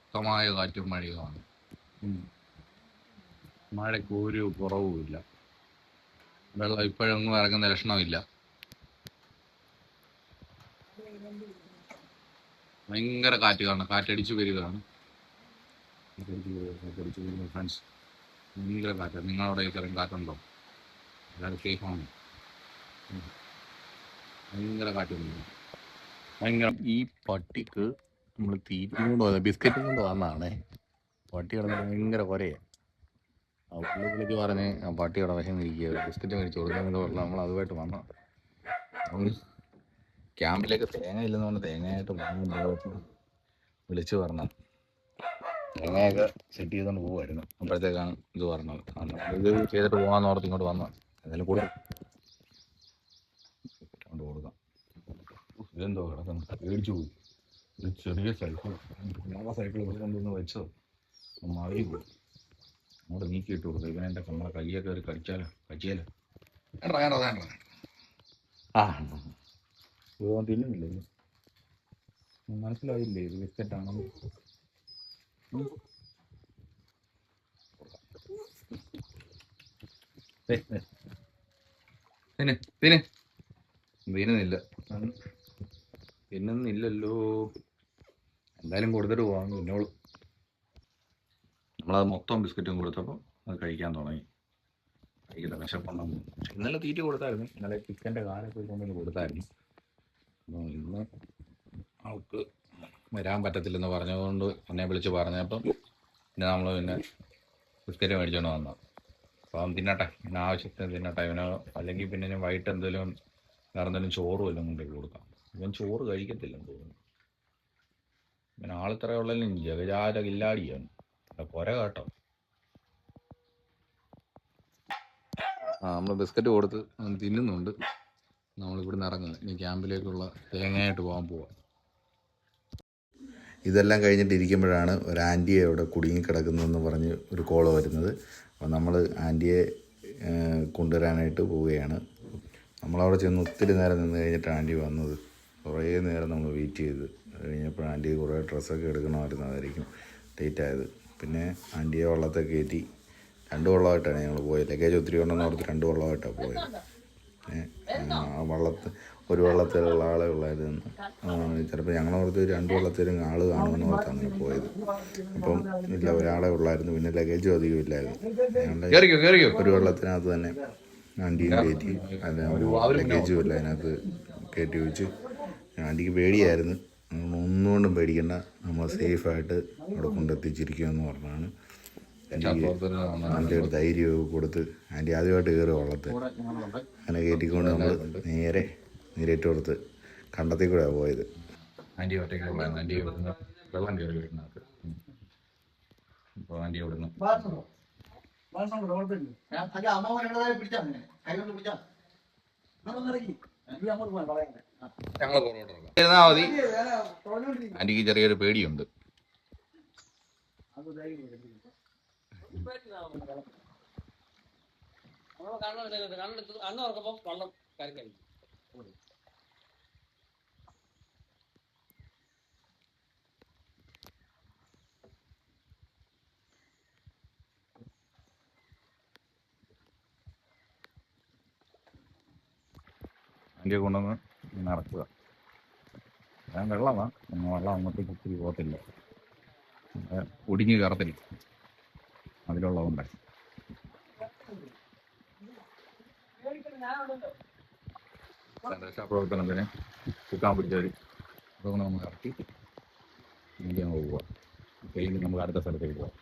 ശക്തമായ കാറ്റും മഴയുമാണ്. മഴയ്ക്ക് ഒരു കുറവുമില്ല. വെള്ളം ഇപ്പോഴൊന്നും ഇറങ്ങുന്ന ലക്ഷണമില്ല. ഭയങ്കര കാറ്റ് കാണും, കാറ്റടിച്ചു വരികയാണ്. ഫ്രണ്ട്സ്, ഭയങ്കര കാറ്റാണ്. നിങ്ങളവിടെ ഇത്രയും കാറ്റുണ്ടോ? എല്ലാവരും സേഫാണ്. ഭയങ്കര കാറ്റുണ്ട്. ഭയങ്കര. ഈ പട്ടിക്ക് നമ്മൾ തീറ്റയും കൊണ്ട് വന്നത്, ബിസ്ക്കറ്റും കൊണ്ട് വന്നതാണേ. പട്ടി കിടന്ന് ഭയങ്കര കുരയാണ്. പുള്ളി വിളിച്ച് പറഞ്ഞ് ആ പട്ടിയുടെ വിശന്നിരിക്കുക, ബിസ്ക്കറ്റ് മേടിച്ചു കൊടുക്കുന്നത് പറഞ്ഞാൽ നമ്മൾ അതുമായിട്ട് വന്നു. ക്യാമ്പിലേക്ക് തേങ്ങ ഇല്ലെന്ന് പറഞ്ഞാൽ തേങ്ങയായിട്ട് പോയിട്ട് വിളിച്ചു പറഞ്ഞു. തേങ്ങയൊക്കെ സെറ്റ് ചെയ്തുകൊണ്ട് പോകുമായിരുന്നു. അപ്പോഴത്തേക്കാണ് ഇത് പറഞ്ഞത്. ഇത് ചെയ്തിട്ട് പോകാമെന്ന് ഓർത്ത് ഇങ്ങോട്ട് വന്നത്. എന്തായാലും കൊണ്ട് കൊടുക്കാം. ഇതെന്തോ കിടക്കുന്നു, പേടിച്ചു പോയി. ഒരു ചെറിയ സൈക്കിൾ, നല്ല സൈക്കിൾ ഇവിടെ കൊണ്ടുവന്ന് വെച്ചോ, മഴയിൽ പോയി. അങ്ങോട്ട് നീക്കിയിട്ട് കൊടുക്കും. ഇവനെൻ്റെ നമ്മളെ കയ്യൊക്കെ ഒരു കടിച്ചാലോ വേണ്ട. ആ ഇത് തിന്നുന്നില്ലേ? മനസ്സിലായില്ലേ ഇത് ബിസ്ക്കറ്റാണെന്ന്? തിന്നുന്നില്ലല്ലോ. എന്തായാലും കൊടുത്തിട്ട് പോകാം. പിന്നോളൂ. നമ്മളത് മൊത്തം ബിസ്ക്കറ്റും കൊടുത്തപ്പോൾ അത് കഴിക്കാൻ തുടങ്ങി. കഴിക്കില്ല, വിശപ്പുണ്ടെന്ന്. പക്ഷെ ഇന്നലെ തീറ്റ കൊടുത്തായിരുന്നു. ഇന്നലെ ചിക്കൻ്റെ കാലൊക്കെ കൊണ്ടുവന്ന് കൊടുത്തായിരുന്നു. അപ്പോൾ ഇന്ന് അവൾക്ക് വരാൻ പറ്റത്തില്ലെന്ന് പറഞ്ഞതുകൊണ്ട് എന്നെ വിളിച്ച് പറഞ്ഞപ്പം പിന്നെ നമ്മൾ ബിസ്ക്കറ്റ് മേടിച്ചുകൊണ്ട് വന്നത്. അപ്പോൾ അവൻ തിന്നട്ടെ, പിന്നെ ആവശ്യത്തിന് തിന്നട്ടെ ഇവനോ. അല്ലെങ്കിൽ പിന്നെ ഞാൻ വൈകിട്ട് എന്തെങ്കിലും വേറെ എന്തെങ്കിലും ചോറും എല്ലാം കൊണ്ടേക്ക് കൊടുക്കാം. ഇവൻ ചോറ് കഴിക്കത്തില്ലെന്ന് തോന്നുന്നു. ഇവൻ ആളിത്രയുള്ളതിലും ജഗജാലകില്ലാടിയാണ്. കുര കേട്ടോ. നമ്മൾ ബിസ്ക്കറ്റ് കൊടുത്ത് തിന്നുന്നുണ്ട്. നമ്മളിവിടുന്ന് ഇറങ്ങുന്നത് ഇനി ക്യാമ്പിലേക്കുള്ള തേങ്ങയായിട്ട് പോകാൻ പോവാം. ഇതെല്ലാം കഴിഞ്ഞിട്ടിരിക്കുമ്പോഴാണ് ഒരു ആൻറ്റിയെ അവിടെ കുടുങ്ങിക്കിടക്കുന്നതെന്ന് പറഞ്ഞ് ഒരു കോള് വരുന്നത്. അപ്പോൾ നമ്മൾ ആൻറ്റിയെ കൊണ്ടുവരാനായിട്ട് പോവുകയാണ്. നമ്മളവിടെ ചെന്ന് ഒത്തിരി നേരം നിന്ന് കഴിഞ്ഞിട്ട് ആൻറ്റി വന്നത്. കുറേ നേരം നമ്മൾ വെയിറ്റ് ചെയ്ത് കഴിഞ്ഞപ്പോൾ ആൻറ്റി കുറേ ഡ്രസ്സൊക്കെ എടുക്കണമായിരുന്നു, അതായിരിക്കും ലേറ്റ് ആയത്. പിന്നെ ആൻറ്റിയെ വള്ളത്തെ കയറ്റി 2 വള്ളമായിട്ടാണ് ഞങ്ങൾ പോയത്. ലഗേജ് ഒത്തിരി ഉണ്ടെന്ന് ഓർത്ത് 2 വള്ളമായിട്ടാണ് പോയത്. ഒരു വള്ളത്തിലുള്ള ആളെ ഉള്ളായിരുന്നു. ചിലപ്പോൾ ഞങ്ങളോർത്ത് 2 വള്ളത്തിലും ആൾ കാണുമെന്ന് ഓർത്ത് അങ്ങനെ പോയത്. അപ്പം ഇല്ല, ഒരാളെ ഉള്ളായിരുന്നു. പിന്നെ ലഗേജും അധികം ഇല്ലായിരുന്നു. ഞങ്ങളുടെ ഒരു വള്ളത്തിനകത്ത് തന്നെ ആൻറ്റിയും കയറ്റി, അല്ല ലഗേജും ഇല്ല, അതിനകത്ത് കയറ്റി വെച്ച്. ആൻറ്റിക്ക് പേടിയായിരുന്നു. ഒന്നുകൊണ്ടും പേടിക്കണ്ട, നമ്മൾ സേഫായിട്ട് അവിടെ കൊണ്ടെത്തിച്ചിരിക്കുമെന്ന് പറഞ്ഞാണ് നല്ലൊരു ധൈര്യമൊക്കെ കൊടുത്ത് ആൻറ്റി ആദ്യമായിട്ട് കയറി വള്ളത്ത്. അങ്ങനെ കയറ്റിക്കൊണ്ട് നമ്മൾ നേരെ നീരേറ്റ് കൊടുത്ത് കണ്ടത്തിൽ കൂടെയാണ് പോയത്. ആൻറ്റി ഒറ്റയ്ക്ക് ആൻറ്റി ഇവിടുന്ന് വെള്ളം കയറി വീട്ടിനകത്ത്. അപ്പോൾ ആൻറ്റി ഇവിടുന്ന് ഞങ്ങൾ പുറകോട്ട് ഇരുന്നാൽ മതി. ആൻറ്റിക്ക് ചെറിയൊരു പേടിയുണ്ട്. ആൻറ്റിയെ കൊണ്ടുവന്ന് നടക്കുക. ഞാൻ വെള്ളമാണ്, വെള്ളം അങ്ങോട്ടേക്ക് ഒത്തിരി പോകത്തില്ല, ഒടിഞ്ഞ് കയറത്തില്ല, അതിലുള്ളതുകൊണ്ട്. രക്ഷാപ്രവർത്തനത്തിന് കുക്കാൻ പിടിച്ചവർ അതൊക്കെ നമുക്ക് ഇറക്കി ഇന്ത്യ പോവുക. കഴിഞ്ഞ് നമുക്ക് അടുത്ത സ്ഥലത്തേക്ക് പോകാം.